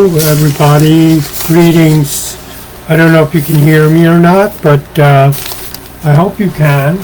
Hello, everybody. Greetings. I don't know if you can hear me or not, but I hope you can.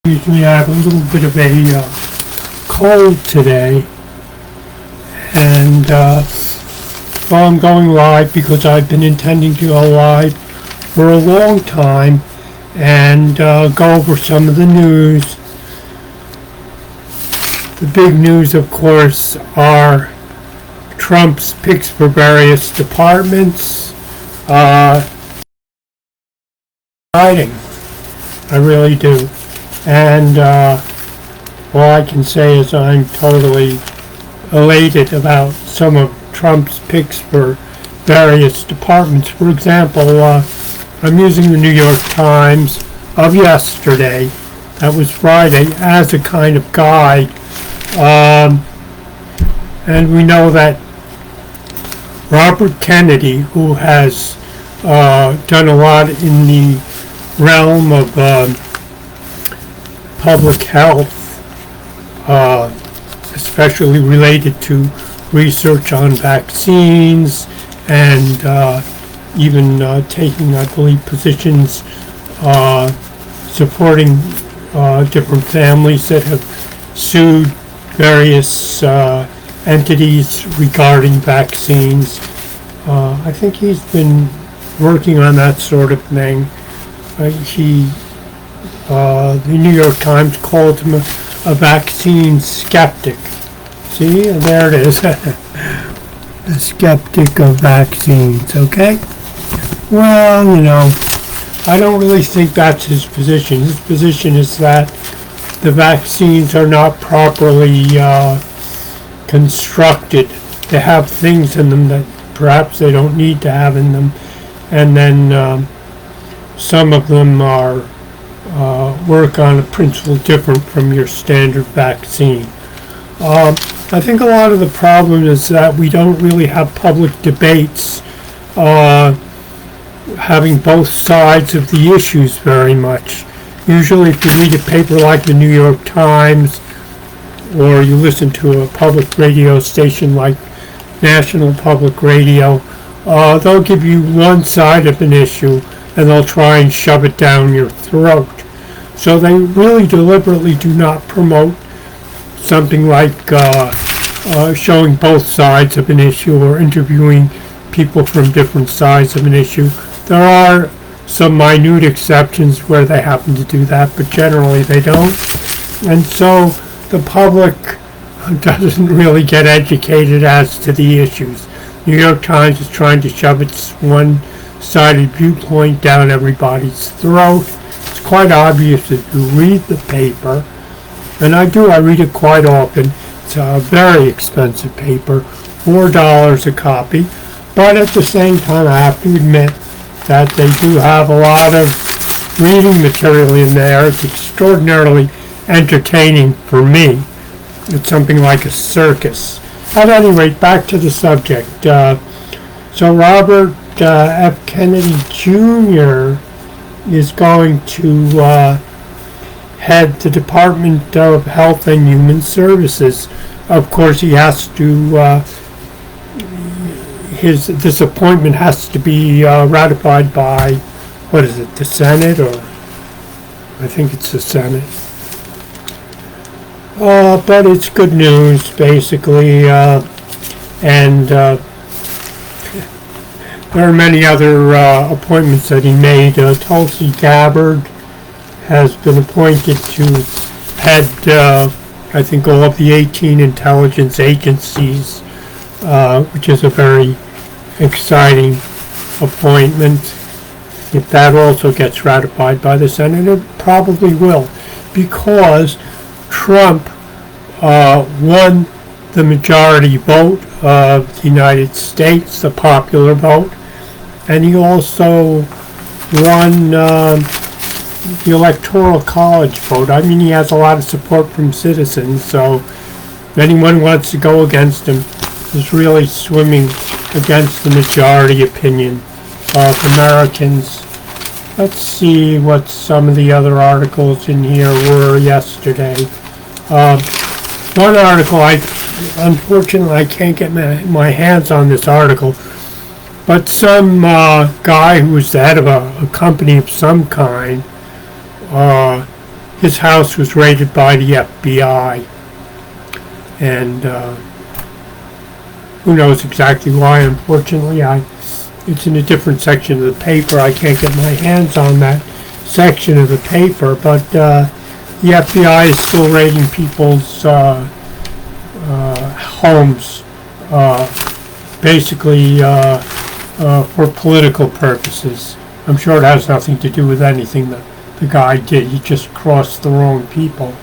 Usually I have a little bit of a cold today, and well, I'm going live because I've been intending to go live for a long time and go over some of the news. The big news, of course, are Trump's picks for various departments. Exciting. I really do. And all I can say is I'm totally elated about some of Trump's picks for various departments. For example, I'm using the New York Times of yesterday, that was Friday, as a kind of guide. And we know that Robert Kennedy, who has done a lot in the realm of public health, especially related to research on vaccines and even taking, I believe, positions supporting different families that have sued various entities regarding vaccines. I think he's been working on that sort of thing. The New York Times called him a vaccine skeptic. See, there it is. The skeptic of vaccines, okay? Well, I don't really think that's his position. His position is that the vaccines are not properly constructed. They have things in them that perhaps they don't need to have in them. And then some of them are work on a principle different from your standard vaccine. I think a lot of the problem is that we don't really have public debates having both sides of the issues very much. Usually if you read a paper like the New York Times, or you listen to a public radio station like National Public Radio, they'll give you one side of an issue and they'll try and shove it down your throat. So they really deliberately do not promote something like showing both sides of an issue or interviewing people from different sides of an issue. There are some minute exceptions where they happen to do that, but generally they don't. And so the public doesn't really get educated as to the issues. New York Times is trying to shove its one-sided viewpoint down everybody's throat. It's quite obvious if you read the paper, and I read it quite often. It's a very expensive paper, $4 a copy, but at the same time I have to admit that they do have a lot of reading material in there. It's extraordinarily entertaining for me. It's something like a circus. At any rate, back to the subject. So Robert F. Kennedy Jr. is going to head the Department of Health and Human Services. Of course, he has to this appointment has to be ratified by, what is it, the Senate, or I think it's the Senate. But it's good news, basically, and there are many other appointments that he made. Tulsi Gabbard has been appointed to head, I think, all of the 18 intelligence agencies, which is a very exciting appointment. If that also gets ratified by the Senate, it probably will, because Trump won the majority vote of the United States, the popular vote, and he also won the Electoral College vote. I mean, he has a lot of support from citizens, so if anyone wants to go against him, is really swimming against the majority opinion of Americans. Let's see what some of the other articles in here were yesterday. One article I unfortunately, I can't get my hands on this article, but some guy who was the head of a company of some kind, his house was raided by the FBI, and who knows exactly why. Unfortunately, it's in a different section of the paper. I can't get my hands on that section of the paper, but the FBI is still raiding people's homes, basically for political purposes. I'm sure it has nothing to do with anything that the guy did. He just crossed the wrong people.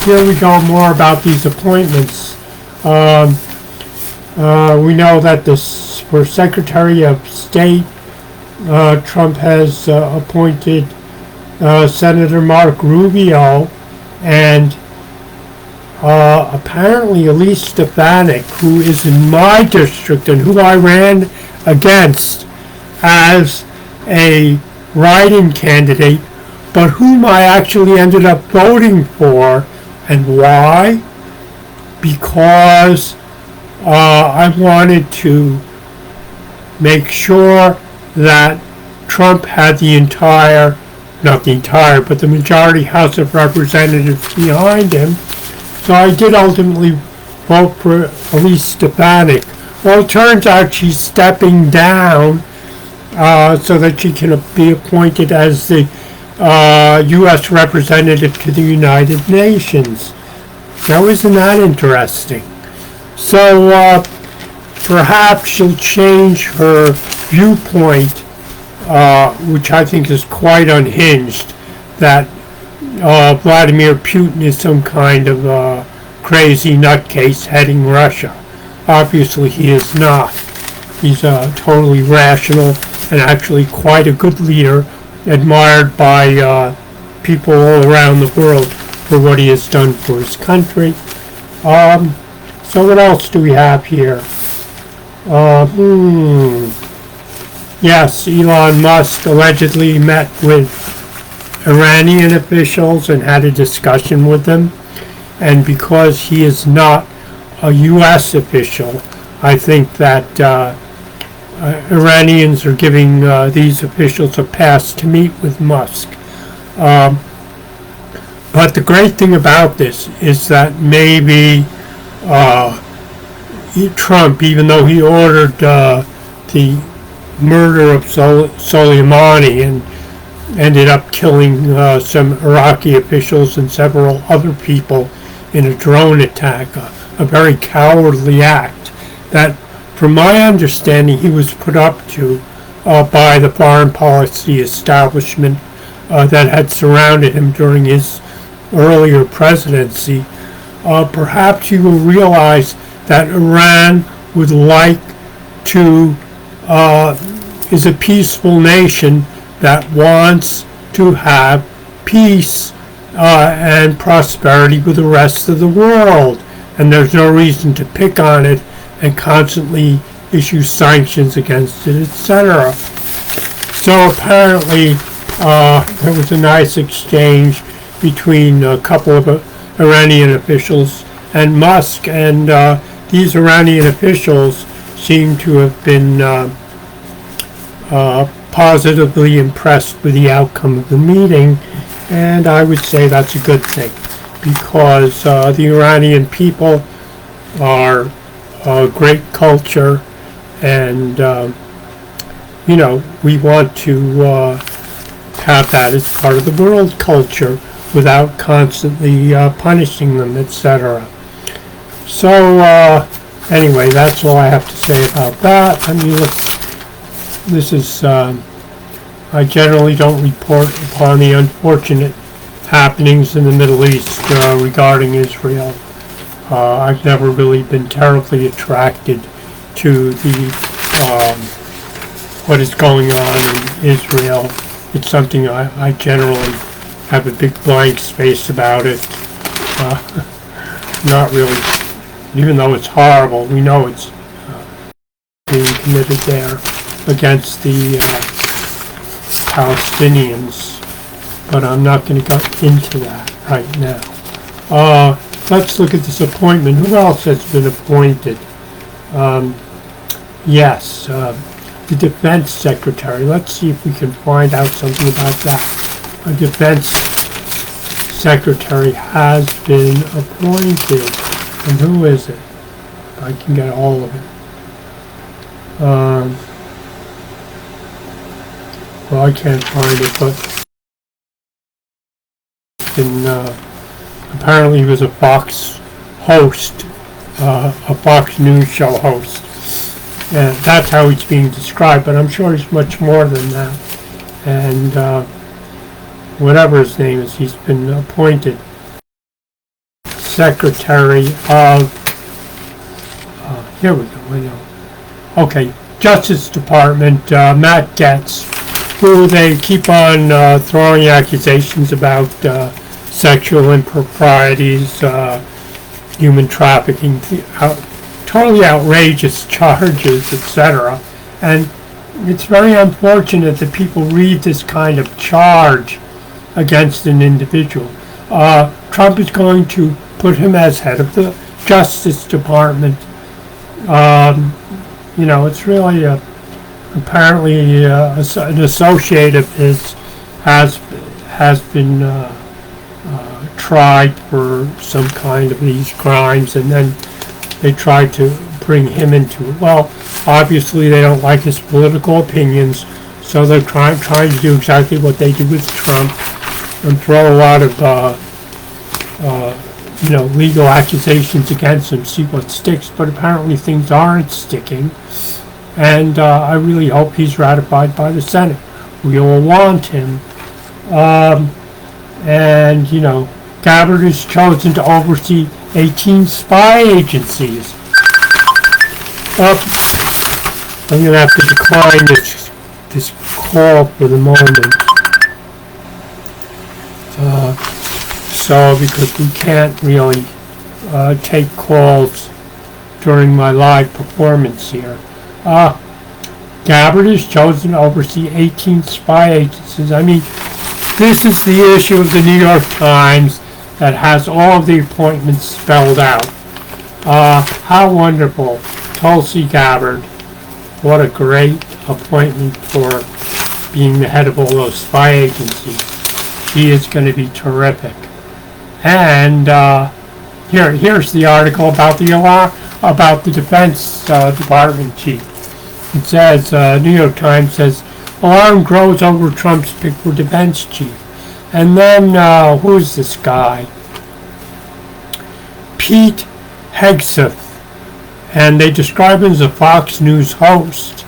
Here we go, more about these appointments. We know that for Secretary of State, Trump has appointed Senator Mark Rubio and apparently Elise Stefanik, who is in my district and who I ran against as a write-in candidate, but whom I actually ended up voting for. And why? Because I wanted to make sure that Trump had not the entire, but the majority House of Representatives behind him. So I did ultimately vote for Elise Stefanik. Well, it turns out she's stepping down so that she can be appointed as the U.S. representative to the United Nations. Now, isn't that interesting? So perhaps she'll change her viewpoint, which I think is quite unhinged, that Vladimir Putin is some kind of crazy nutcase heading Russia. Obviously, he is not. He's totally rational and actually quite a good leader, admired by people all around the world for what he has done for his country. So what else do we have here? Yes, Elon Musk allegedly met with Iranian officials and had a discussion with them. And because he is not a U.S. official, I think that Iranians are giving these officials a pass to meet with Musk. But the great thing about this is that maybe Trump, even though he ordered the murder of Soleimani and ended up killing some Iraqi officials and several other people in a drone attack, a very cowardly act that, from my understanding, he was put up to by the foreign policy establishment that had surrounded him during his earlier presidency. Perhaps he will realize that Iran would like to, is a peaceful nation that wants to have peace and prosperity with the rest of the world. And there's no reason to pick on it and constantly issue sanctions against it, etc. So apparently there was a nice exchange between a couple of Iranian officials and Musk, and these Iranian officials seem to have been positively impressed with the outcome of the meeting, and I would say that's a good thing, because the Iranian people are a great culture, and we want to have that as part of the world culture without constantly punishing them, etc. So anyway, that's all I have to say about that. I mean, this is, I generally don't report upon the unfortunate happenings in the Middle East regarding Israel. I've never really been terribly attracted to what is going on in Israel. It's something I generally have a big blank space about it. Not really, even though it's horrible, we know it's being committed there against the Palestinians, but I'm not going to go into that right now. let's look at this appointment. Who else has been appointed? Yes, the Defense Secretary. Let's see if we can find out something about that. A Defense Secretary has been appointed. And who is it? If I can get all of it. Well, I can't find it, but apparently he was a Fox host, a Fox News show host. And that's how he's being described, but I'm sure he's much more than that. And whatever his name is, he's been appointed Secretary of, here we go, I know. Okay, Justice Department, Matt Gaetz, who they keep on throwing accusations about sexual improprieties, human trafficking, totally outrageous charges, etc. And it's very unfortunate that people read this kind of charge against an individual. Trump is going to put him as head of the Justice Department. It's really apparently an associate of his has been tried for some kind of these crimes, and then they try to bring him into it. Well, obviously they don't like his political opinions, so they're trying to do exactly what they did with Trump and throw a lot of legal accusations against him, see what sticks. But apparently things aren't sticking, and I really hope he's ratified by the Senate. We all want him. Gabbard is chosen to oversee 18 spy agencies. I'm going to have to decline this call for the moment. Because we can't really take calls during my live performance here. Gabbard is chosen to oversee 18 spy agencies. I mean, this is the issue of the New York Times that has all of the appointments spelled out. How wonderful. Tulsi Gabbard. What a great appointment for being the head of all those spy agencies. She is going to be terrific. And here's the article about the Defense Department chief. It says, New York Times says, alarm grows over Trump's pick for defense chief. And then, who's this guy? Pete Hegseth. And they describe him as a Fox News host,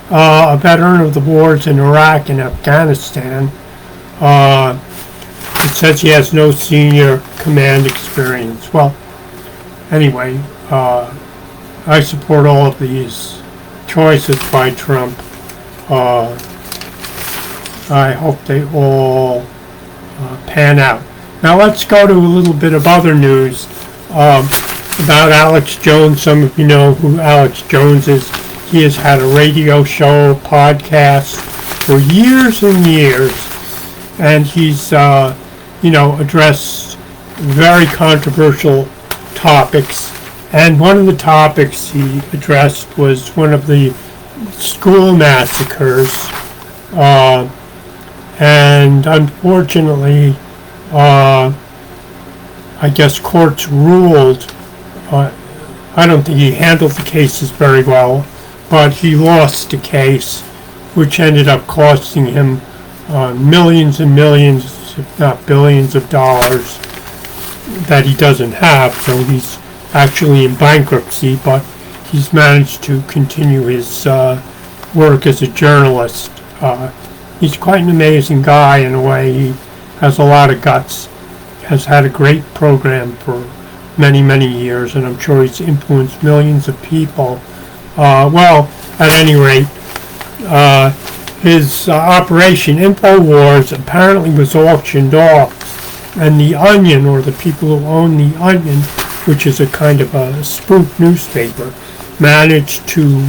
a veteran of the wars in Iraq and Afghanistan. It says he has no senior command experience. Well, anyway, I support all of these choices by Trump. I hope they all pan out. Now let's go to a little bit of other news about Alex Jones. Some of you know who Alex Jones is. He has had a radio show, podcast for years and years, and he's addressed very controversial topics. And one of the topics he addressed was one of the school massacres. And unfortunately, I guess courts ruled, I don't think he handled the cases very well, but he lost the case, which ended up costing him millions and millions, if not billions of dollars that he doesn't have. So he's actually in bankruptcy, but he's managed to continue his work as a journalist. He's quite an amazing guy in a way. He has a lot of guts, has had a great program for many, many years, and I'm sure he's influenced millions of people. At any rate, his operation InfoWars apparently was auctioned off, and The Onion, or the people who own The Onion, which is a kind of a spoof newspaper, managed to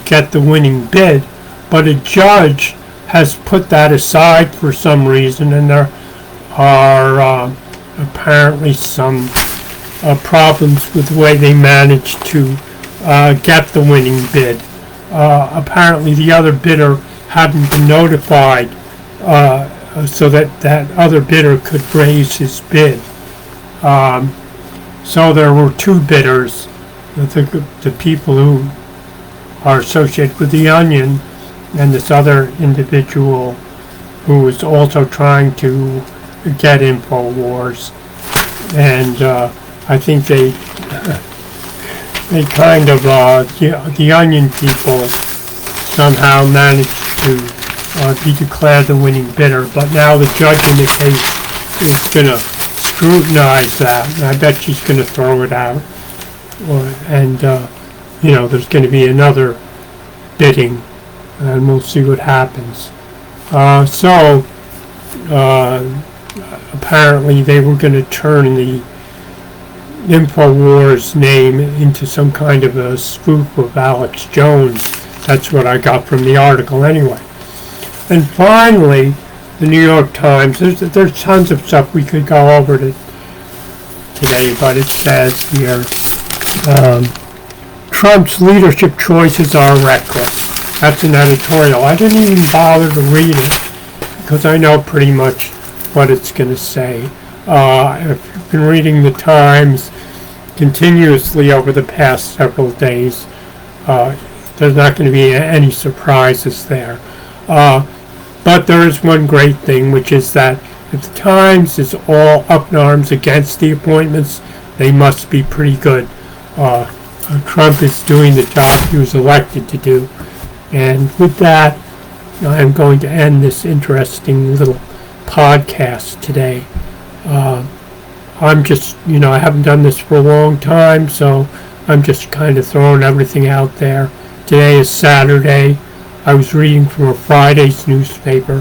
get the winning bid, but a judge has put that aside for some reason, and there are apparently some problems with the way they managed to get the winning bid. Apparently the other bidder hadn't been notified so that other bidder could raise his bid. So there were two bidders, the people who are associated with the Onion and this other individual who was also trying to get InfoWars. And I think they kind of, the Onion people somehow managed to be declared the winning bidder, but now the judge in the case is going to scrutinize that, and I bet she's going to throw it out. There's going to be another bidding, and we'll see what happens. Apparently they were going to turn the InfoWars name into some kind of a spoof of Alex Jones. That's what I got from the article anyway. And finally, the New York Times, there's tons of stuff we could go over today, but it says here, Trump's leadership choices are reckless. That's an editorial. I didn't even bother to read it because I know pretty much what it's going to say. If you've been reading the Times continuously over the past several days, there's not going to be any surprises there. But there is one great thing, which is that if the Times is all up in arms against the appointments, they must be pretty good. Trump is doing the job he was elected to do. And with that, I'm going to end this interesting little podcast today. I'm just, I haven't done this for a long time, so I'm just kind of throwing everything out there. Today is Saturday. I was reading from a Friday's newspaper,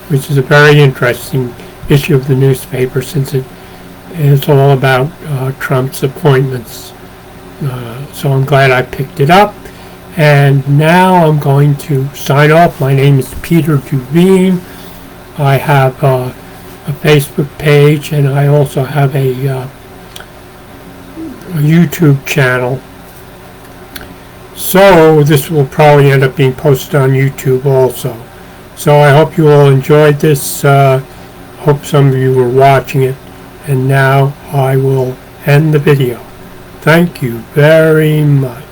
which is a very interesting issue of the newspaper since it is all about Trump's appointments. So I'm glad I picked it up. And now I'm going to sign off. My name is Peter Duveen. I have a Facebook page, and I also have a YouTube channel. So this will probably end up being posted on YouTube also. So I hope you all enjoyed this. Hope some of you were watching it. And now I will end the video. Thank you very much.